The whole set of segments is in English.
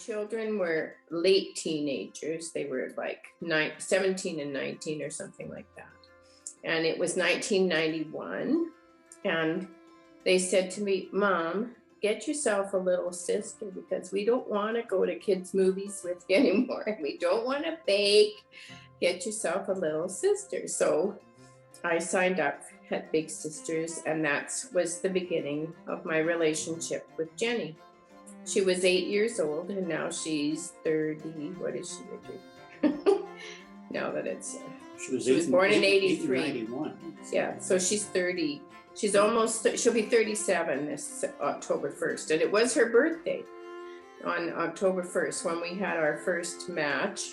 children were late teenagers. They were like 17 and 19 or something like that. And it was 1991. And they said to me, Mom, get yourself a little sister because we don't want to go to kids' movies with you anymore. We don't want to bake. Get yourself a little sister. So I signed up at Big Sisters, and that was the beginning of my relationship with Jenny. She was 8 years old, and now she's 30. What is she, Richard? Now that it's... She was born in 83. 91. Yeah, so she's 30. She'll be 37 this October 1st. And it was her birthday on October 1st when we had our first match.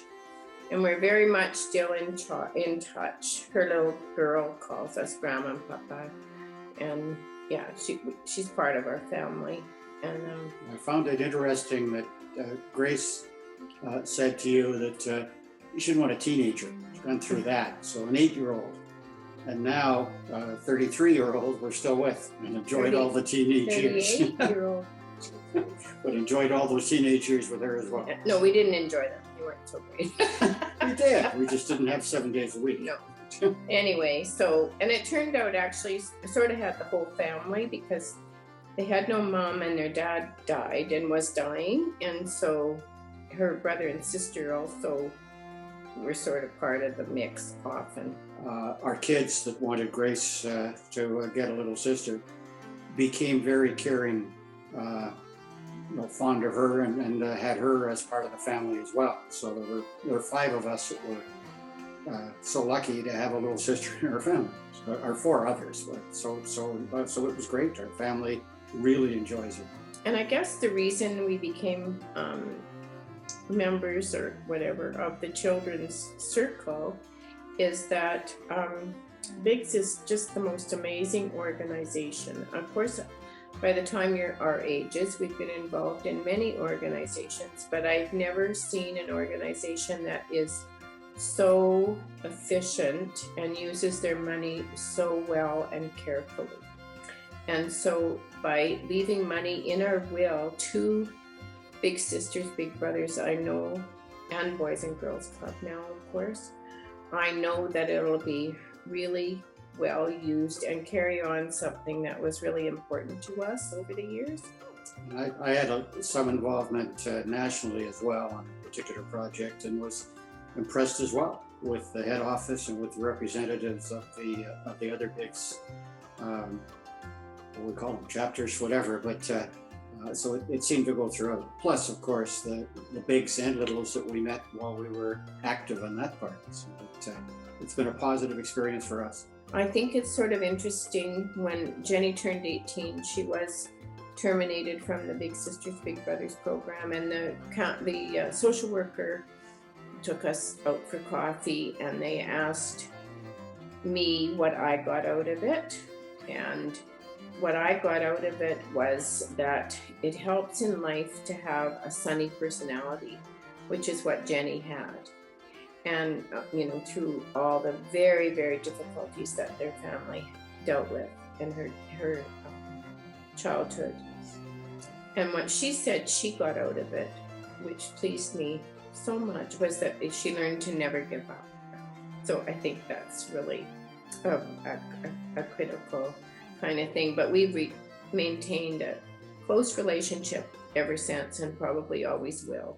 And we're very much still in touch. Her little girl calls us Grandma and Papa. And yeah, she's part of our family. And I found it interesting that Grace said to you that you shouldn't want a teenager. She's gone through that. So an 8-year-old. And now 33-year-old we're still with and enjoyed all the teenage years. 38-year-old. But enjoyed all those teenage years with her as well. No, we didn't enjoy them. They weren't so great. We did. We just didn't have 7 days a week. No. Anyway, and it turned out actually I sort of had the whole family because they had no mom and their dad died and was dying. And so her brother and sister also were sort of part of the mix often. Our kids that wanted Grace to get a little sister became very caring, fond of her and had her as part of the family as well. So there were 5 of us that were so lucky to have a little sister in our family, or 4 others. So it was great. Our family really enjoys it. And I guess the reason we became members or whatever of the children's circle is that Bigs is just the most amazing organization. Of course, by the time you're our ages, we've been involved in many organizations, but I've never seen an organization that is so efficient and uses their money so well and carefully. And so by leaving money in our will to Big Sisters, Big Brothers, I know, and Boys and Girls Club now, of course, I know that it'll be really well used and carry on something that was really important to us over the years. I had some involvement nationally as well on a particular project and was impressed as well with the head office and with the representatives of the other Bigs, what we call them, chapters, whatever, but so it seemed to go throughout. Plus, of course, the Bigs and Littles that we met while we were active on that part. So it's been a positive experience for us. I think it's sort of interesting when Jenny turned 18, she was terminated from the Big Sisters, Big Brothers program, and the social worker took us out for coffee and they asked me what I got out of it. And what I got out of it was that it helps in life to have a sunny personality, which is what Jenny had. And, through all the very, very difficulties that their family dealt with in her childhood. And what she said she got out of it, which pleased me so much, was that she learned to never give up. So I think that's really a critical kind of thing. But we've maintained a close relationship ever since and probably always will.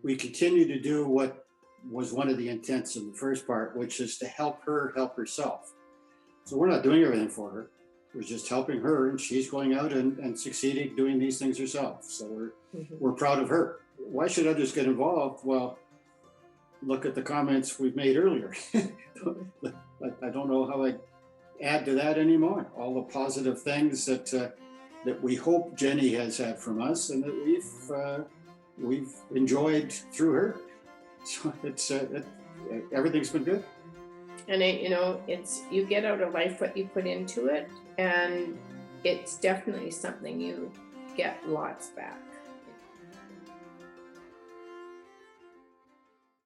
We continue to do what was one of the intents in the first part, which is to help her help herself. So we're not doing everything for her. We're just helping her, and she's going out and succeeding doing these things herself. So we're proud of her. Why should others get involved? Well, look at the comments we've made earlier. I don't know how I add to that anymore. All the positive things that we hope Jenny has had from us and that we've enjoyed through her. So everything's been good. And it's you get out of life what you put into it, and it's definitely something you get lots back.